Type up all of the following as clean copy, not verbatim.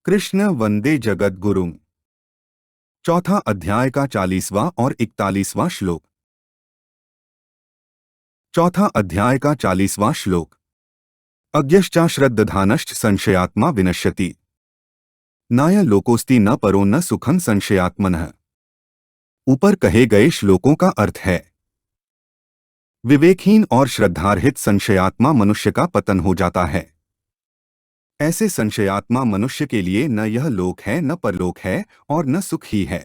कृष्ण वंदे जगद्गुरुम। चौथा अध्याय का 40वां और 41वां श्लोक। चौथा अध्याय का 40वां श्लोक। अज्ञश्चा श्रद्धानश्च संशयात्मा विनश्यति। नाय लोकोस्ति न परो न सुखं संशयात्मनः। ऊपर कहे गए श्लोकों का अर्थ है, विवेकहीन और श्रद्धारहित संशयात्मा मनुष्य का पतन हो जाता है। ऐसे संशयात्मा मनुष्य के लिए न यह लोक है न परलोक है और न सुख ही है।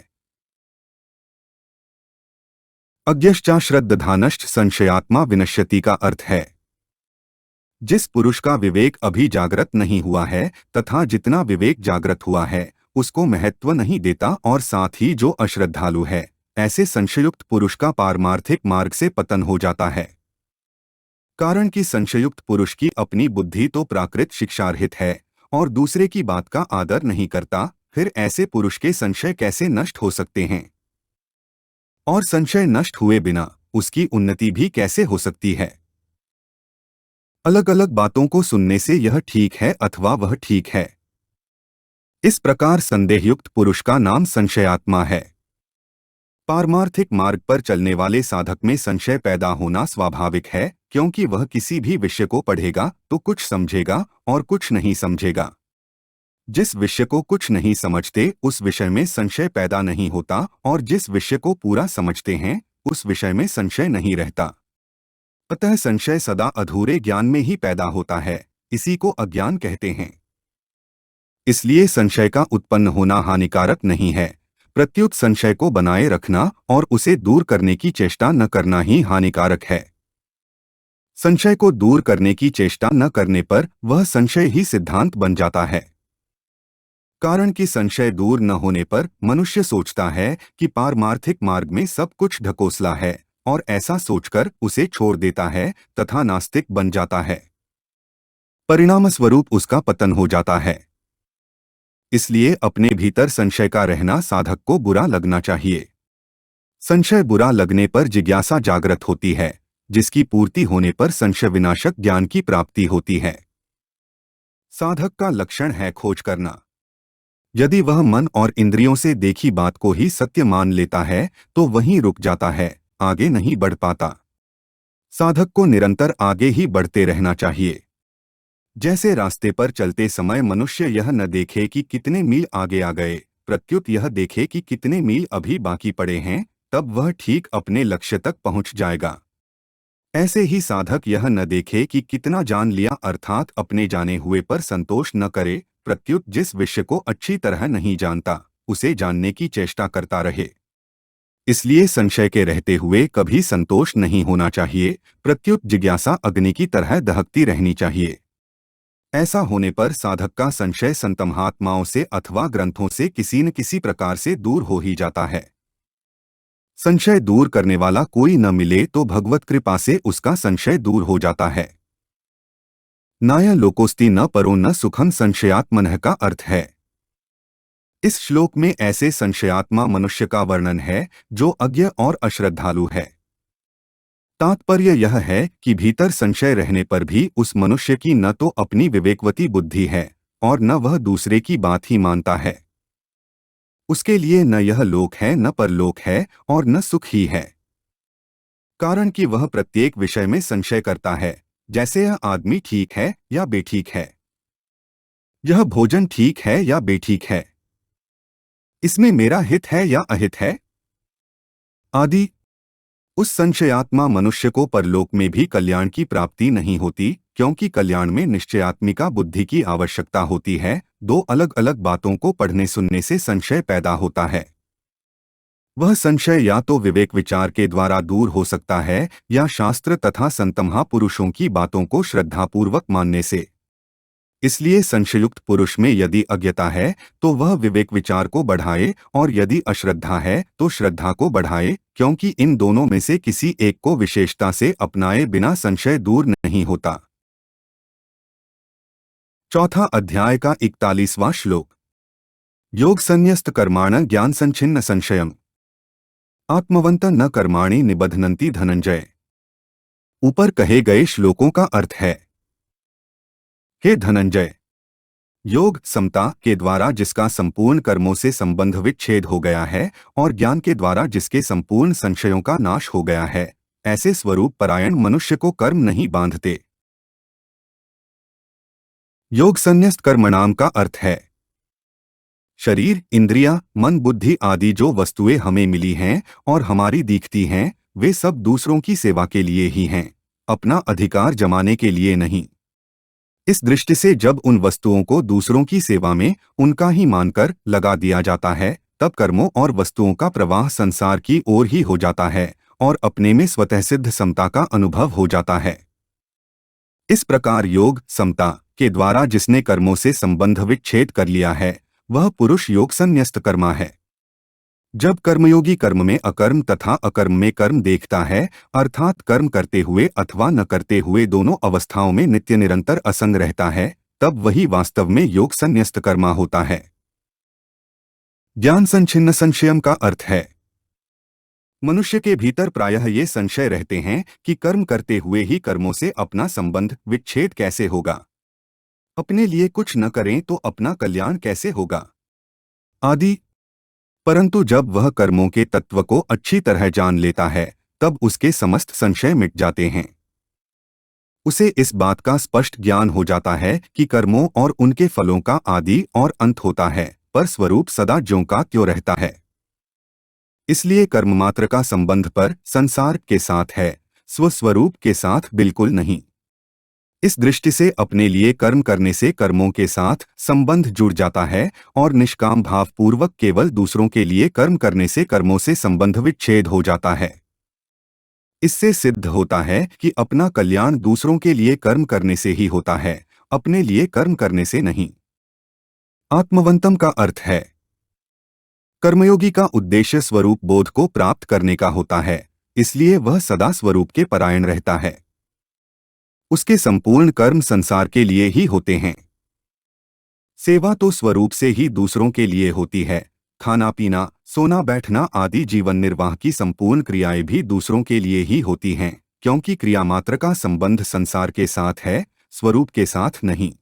अज्ञश्चा श्रद्धानश्च संशयात्मा विनश्यति का अर्थ है, जिस पुरुष का विवेक अभी जागृत नहीं हुआ है तथा जितना विवेक जागृत हुआ है उसको महत्व नहीं देता, और साथ ही जो अश्रद्धालु है, ऐसे संशयुक्त पुरुष का पारमार्थिक मार्ग से पतन हो जाता है। कारण कि संशयुक्त पुरुष की अपनी बुद्धि तो प्राकृत शिक्षारहित है और दूसरे की बात का आदर नहीं करता, फिर ऐसे पुरुष के संशय कैसे नष्ट हो सकते हैं? और संशय नष्ट हुए बिना उसकी उन्नति भी कैसे हो सकती है? अलग अलग बातों को सुनने से यह ठीक है अथवा वह ठीक है, इस प्रकार संदेहयुक्त पुरुष का नाम संशयात्मा है। पारमार्थिक मार्ग पर चलने वाले साधक में संशय पैदा होना स्वाभाविक है, क्योंकि वह किसी भी विषय को पढ़ेगा तो कुछ समझेगा और कुछ नहीं समझेगा। जिस विषय को कुछ नहीं समझते उस विषय में संशय पैदा नहीं होता, और जिस विषय को पूरा समझते हैं उस विषय में संशय नहीं रहता। अतः संशय सदा अधूरे ज्ञान में ही पैदा होता है, इसी को अज्ञान कहते हैं। इसलिए संशय का उत्पन्न होना हानिकारक नहीं है, प्रत्युत संशय को बनाए रखना और उसे दूर करने की चेष्टा न करना ही हानिकारक है। संशय को दूर करने की चेष्टा न करने पर वह संशय ही सिद्धांत बन जाता है। कारण कि संशय दूर न होने पर मनुष्य सोचता है कि पारमार्थिक मार्ग में सब कुछ ढकोसला है, और ऐसा सोचकर उसे छोड़ देता है तथा नास्तिक बन जाता है। परिणामस्वरूप उसका पतन हो जाता है। इसलिए अपने भीतर संशय का रहना साधक को बुरा लगना चाहिए। संशय बुरा लगने पर जिज्ञासा जागृत होती है, जिसकी पूर्ति होने पर संशय विनाशक ज्ञान की प्राप्ति होती है। साधक का लक्षण है खोज करना। यदि वह मन और इंद्रियों से देखी बात को ही सत्य मान लेता है तो वहीं रुक जाता है, आगे नहीं बढ़ पाता। साधक को निरंतर आगे ही बढ़ते रहना चाहिए। जैसे रास्ते पर चलते समय मनुष्य यह न देखे कि कितने मील आगे आ गए, प्रत्युत यह देखे कि कितने मील अभी बाकी पड़े हैं, तब वह ठीक अपने लक्ष्य तक पहुंच जाएगा। ऐसे ही साधक यह न देखे कि कितना जान लिया अर्थात अपने जाने हुए पर संतोष न करे, प्रत्युत जिस विषय को अच्छी तरह नहीं जानता उसे जानने की चेष्टा करता रहे। इसलिए संशय के रहते हुए कभी संतोष नहीं होना चाहिए, प्रत्युत जिज्ञासा अग्नि की तरह दहकती रहनी चाहिए। ऐसा होने पर साधक का संशय संतमहात्माओं से अथवा ग्रंथों से किसी न किसी प्रकार से दूर हो ही जाता है। संशय दूर करने वाला कोई न मिले तो भगवत कृपा से उसका संशय दूर हो जाता है। नाय लोकोस्ति न परो न सुखं संशयात्मनः का अर्थ है, इस श्लोक में ऐसे संशयात्मा मनुष्य का वर्णन है जो अज्ञ और अश्रद्धालु है। तात्पर्य यह है कि भीतर संशय रहने पर भी उस मनुष्य की न तो अपनी विवेकवती बुद्धि है और न वह दूसरे की बात ही मानता है। उसके लिए न यह लोक है न परलोक है और न सुख ही है। कारण कि वह प्रत्येक विषय में संशय करता है, जैसे यह आदमी ठीक है या बेठीक है, यह भोजन ठीक है या बेठीक है, इसमें मेरा हित है या अहित है आदि। उस संशयात्मा मनुष्य को परलोक में भी कल्याण की प्राप्ति नहीं होती, क्योंकि कल्याण में निश्चयात्मिका बुद्धि की आवश्यकता होती है। दो अलग अलग बातों को पढ़ने सुनने से संशय पैदा होता है। वह संशय या तो विवेक विचार के द्वारा दूर हो सकता है या शास्त्र तथा संतमहा पुरुषों की बातों को श्रद्धापूर्वक मानने से। इसलिए संशयुक्त पुरुष में यदि अज्ञता है तो वह विवेक विचार को बढ़ाए, और यदि अश्रद्धा है तो श्रद्धा को बढ़ाए, क्योंकि इन दोनों में से किसी एक को विशेषता से अपनाए बिना संशय दूर नहीं होता। चौथा अध्याय का 41वां श्लोक। योग संन्यस्त कर्माण ज्ञान संच्छिन्न संशयम्। आत्मवंत न कर्माणि निबध्नन्ति धनंजय। ऊपर कहे गए श्लोकों का अर्थ है, हे धनंजय, योग समता के द्वारा जिसका संपूर्ण कर्मों से संबंध विच्छेद हो गया है और ज्ञान के द्वारा जिसके संपूर्ण संशयों का नाश हो गया है, ऐसे स्वरूप परायण मनुष्य को कर्म नहीं बांधते। योग संन्यस्त कर्मणाम का अर्थ है शरीर, इंद्रियां, मन, बुद्धि आदि जो वस्तुएं हमें मिली हैं और हमारी दिखती हैं, वे सब दूसरों की सेवा के लिए ही हैं, अपना अधिकार जमाने के लिए नहीं। इस दृष्टि से जब उन वस्तुओं को दूसरों की सेवा में उनका ही मानकर लगा दिया जाता है, तब कर्मों और वस्तुओं का प्रवाह संसार की ओर ही हो जाता है और अपने में स्वतः सिद्ध समता का अनुभव हो जाता है। इस प्रकार योग समता के द्वारा जिसने कर्मों से संबंध विच्छेद कर लिया है, वह पुरुष योग संन्यस्त कर्मा है। जब कर्मयोगी कर्म में अकर्म तथा अकर्म में कर्म देखता है, अर्थात कर्म करते हुए अथवा न करते हुए दोनों अवस्थाओं में नित्य निरंतर असंग रहता है, तब वही वास्तव में योग संन्यस्त कर्मा होता है। ज्ञान संच्छिन्न संशयम का अर्थ है मनुष्य के भीतर प्रायः ये संशय रहते हैं कि कर्म करते हुए ही कर्मों से अपना संबंध विच्छेद कैसे होगा, अपने लिए कुछ न करें तो अपना कल्याण कैसे होगा आदि। परंतु जब वह कर्मों के तत्व को अच्छी तरह जान लेता है, तब उसके समस्त संशय मिट जाते हैं। उसे इस बात का स्पष्ट ज्ञान हो जाता है कि कर्मों और उनके फलों का आदि और अंत होता है, पर स्वरूप सदा ज्यों का त्यों रहता है। इसलिए कर्म मात्र का संबंध पर संसार के साथ है, स्वस्वरूप के साथ बिल्कुल नहीं। इस दृष्टि से अपने लिए कर्म करने से कर्मों के साथ संबंध जुड़ जाता है और निष्काम भाव पूर्वक केवल दूसरों के लिए कर्म करने से कर्मों से संबंध विच्छेद हो जाता है। इससे सिद्ध होता है कि अपना कल्याण दूसरों के लिए कर्म करने से ही होता है, अपने लिए कर्म करने से नहीं। आत्मवंतम का अर्थ है कर्मयोगी का उद्देश्य स्वरूप बोध को प्राप्त करने का होता है, इसलिए वह सदा स्वरूप के परायण रहता है। उसके संपूर्ण कर्म संसार के लिए ही होते हैं। सेवा तो स्वरूप से ही दूसरों के लिए होती है। खाना पीना, सोना बैठना आदि जीवन निर्वाह की संपूर्ण क्रियाएं भी दूसरों के लिए ही होती हैं, क्योंकि क्रिया मात्र का संबंध संसार के साथ है, स्वरूप के साथ नहीं।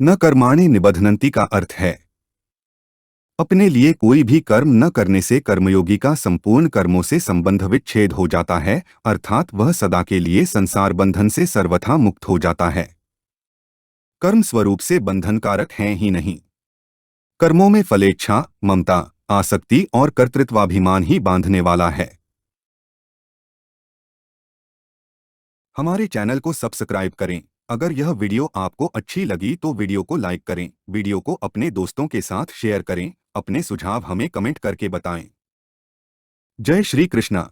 न कर्माणि निबध्नन्ति का अर्थ है अपने लिए कोई भी कर्म न करने से कर्मयोगी का संपूर्ण कर्मों से संबंध विच्छेद हो जाता है, अर्थात वह सदा के लिए संसार बंधन से सर्वथा मुक्त हो जाता है। कर्म स्वरूप से बंधनकारक हैं ही नहीं। कर्मों में फलेच्छा, ममता, आसक्ति और कर्तृत्वाभिमान ही बांधने वाला है। हमारे चैनल को सब्सक्राइब करें। अगर यह वीडियो आपको अच्छी लगी तो वीडियो को लाइक करें, वीडियो को अपने दोस्तों के साथ शेयर करें, अपने सुझाव हमें कमेंट करके बताएं। जय श्री कृष्णा।